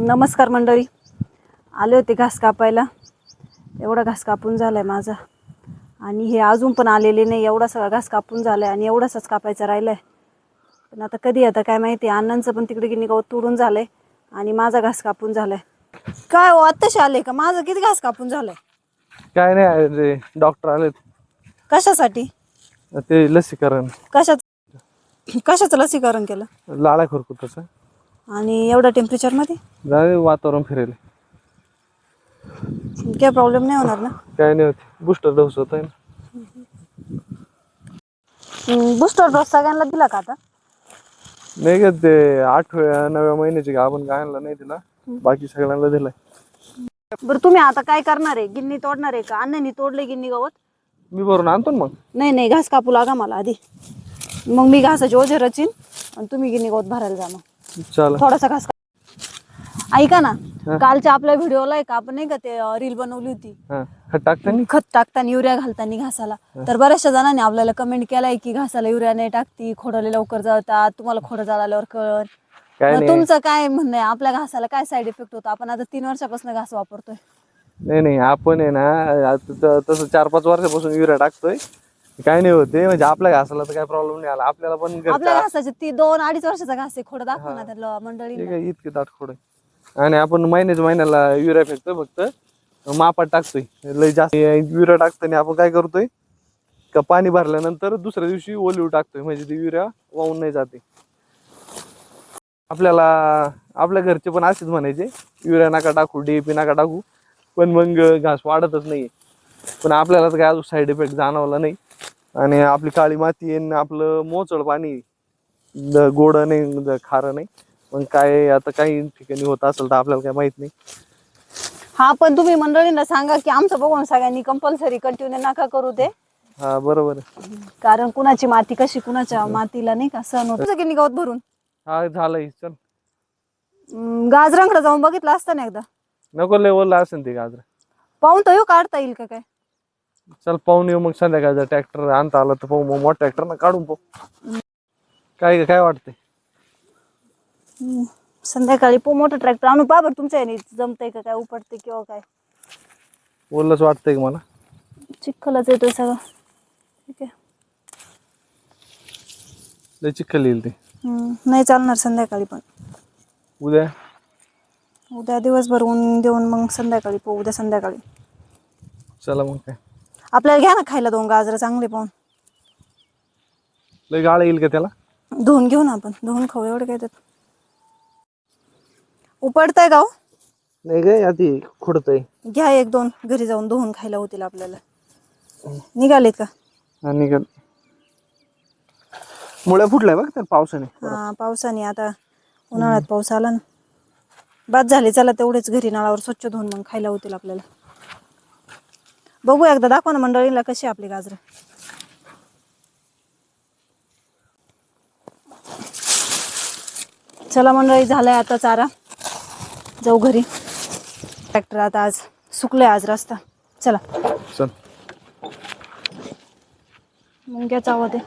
नमस्कार मंडळी, आले होते घास कापायला. एवढा घास कापून झालाय माझा आणि हे अजून पण आलेले नाही. एवढा सगळा घास कापून झालाय आणि एवढाच कापायचा राहिलाय. पण आता कधी आता काय माहिती. अण्णांचं पण तिकडे गिनी गवत तोडून झालंय आणि माझा घास कापून झालाय. काय हो आत्ताशी आले का? माझा किती घास कापून झालाय? काय नाही, डॉक्टर आलेत. कशासाठी? ते लसीकरण. कशाचं लसीकरण केलं? लाळा खुरकुताचं. आणि एवढ्या टेम्परेचर मध्ये जाऊ वातावरण फिरेल. काय प्रॉब्लेम नाही होणार ना? काय नाही होत. बूस्टर डोस होत आहे ना. बूस्टर डोस सगळ्यांना दिला का आता? नाही का, ते 8व्या 9व्या महिन्याची आपण गायला नाही दिला, बाकी सगळ्यांना दिलाय. बरं तुम्ही आता काय करणार आहे? गिन्नी तोडणार आहे का? अण्णांनी तोडले गिन्नी गवत? मी भरून आणतो ना मग. नाही घास कापू लागा मला आधी, मग मी घासाचे ओझे रचीन आणि तुम्ही गिन्नी गवत भरायला जा. मग चला थोडासा घास ऐका ना, कालच्या आपल्या व्हिडिओला आहे का आपण नाही का ते रील बनवली होती, खत टाकताना युरिया घालताना घासाला. तर बऱ्याचशा जणांनी आपल्याला कमेंट केलाय की घासाला युरिया नाही टाकती, खोडले लवकर जळतात, तुम्हाला खोड जळाल्यावर कळण. तुमचं काय म्हणणं आहे? आपल्या घासाला काय साईड इफेक्ट होतो? आपण आता 3 वर्षापासून घास वापरतोय. नाही आपण आहे ना, तसं 4-5 वर्षापासून युरिया टाकतोय. काय नाही होते, म्हणजे आपल्या घासाला तर काय प्रॉब्लेम नाही आला. आपल्याला पण आपल्या घासाचे 2-2.5 वर्षाचा घास आहे. खोड दाखवा ना त्याला मंडळी. इतके दाट खोड आहे. आणि आपण महिन्याला युरिया फेकतोय, फक्त मापात टाकतोय. लय जास्त युरिया टाकताना आपण काय करतोय का, पाणी भरल्यानंतर दुसऱ्या दिवशी ओलीव टाकतोय, म्हणजे ती युरिया वाहून नाही जाते. आपल्याला आपल्या घरचे पण असेच म्हणायचे, युरिया नका टाकू, DAP नका टाकू, पण मग घास वाढतच नाही. पण आपल्याला तर काय अजून साईड इफेक्ट जाणवला नाही. आणि आपली काळी माती आहे, आपलं मोचळ पाणी, गोड नाही खारं नाही. मग काय आता काही ठिकाणी होत असेल तर आपल्याला काय माहित नाही. हा, पण तुम्ही मंडळींना सांगा की आमचं बघून सगळ्यांनी कंपल्सरी कंटिन्यू नका करू ते. हा बरोबर आहे. कारण कुणाची माती कशी, कुणाच्या मातीला नाही का सहन होत. गिन्नी गवत भरून हा झालंय. चल गाजरांकडे जाऊन बघितलं असतं ना एकदा? नको, लेवलला असेल ते गाजर. पाहून तर येऊ, काढता येईल का काय? चल पाहून येऊ मग संध्याकाळी. जर ट्रॅक्टर आणता आला तर पाहू, मग मोठा ट्रॅक्टर ना काढून पाहू. काय वाटतंय? संध्याकाळी मोठं ट्रॅक्टर आणू. पहा बरं तुमच्या याने जमतंय का काय, उपटते किंवा काय. ओलच वाटतंय का मला? चिखलच येतोय सगळं. ठीक आहे, लय चिखल येईल ते. नाही चालणार संध्याकाळी. पण उद्या दिवसभर ऊन देऊन मग संध्याकाळी पाहू. उद्या संध्याकाळी चला मग. काय आपल्याला घ्या ना खायला 2 गाजरं चांगले पाहून. लय गाळ येईल का त्याला? धुवून घेऊ ना आपण, धुवून खाऊ. एवढं काय त्यात उपडतंय का? नाही ग, आधी खुडतय. घ्या 1-2 घरी जाऊन धुवून खायला होतील आपल्याला. निघालेत का? निघाल. मुळ्या फुटलाय बघ त्या पावसाने. हा, पावसाने. आता उन्हाळ्यात पाऊस आला ना. बाद झाले. चला तेवढेच घरी नळावर स्वच्छ धुवून मग खायला होतील आपल्याला. बघू एकदा, दाखवा ना मंडळीला कशी आपली गाजरं. चला मंडळी, झालाय आता चारा. जाऊ घरी. ट्रॅक्टर आता आज सुकले, आज रस्ता. चला चल मग घ्या चावं ते.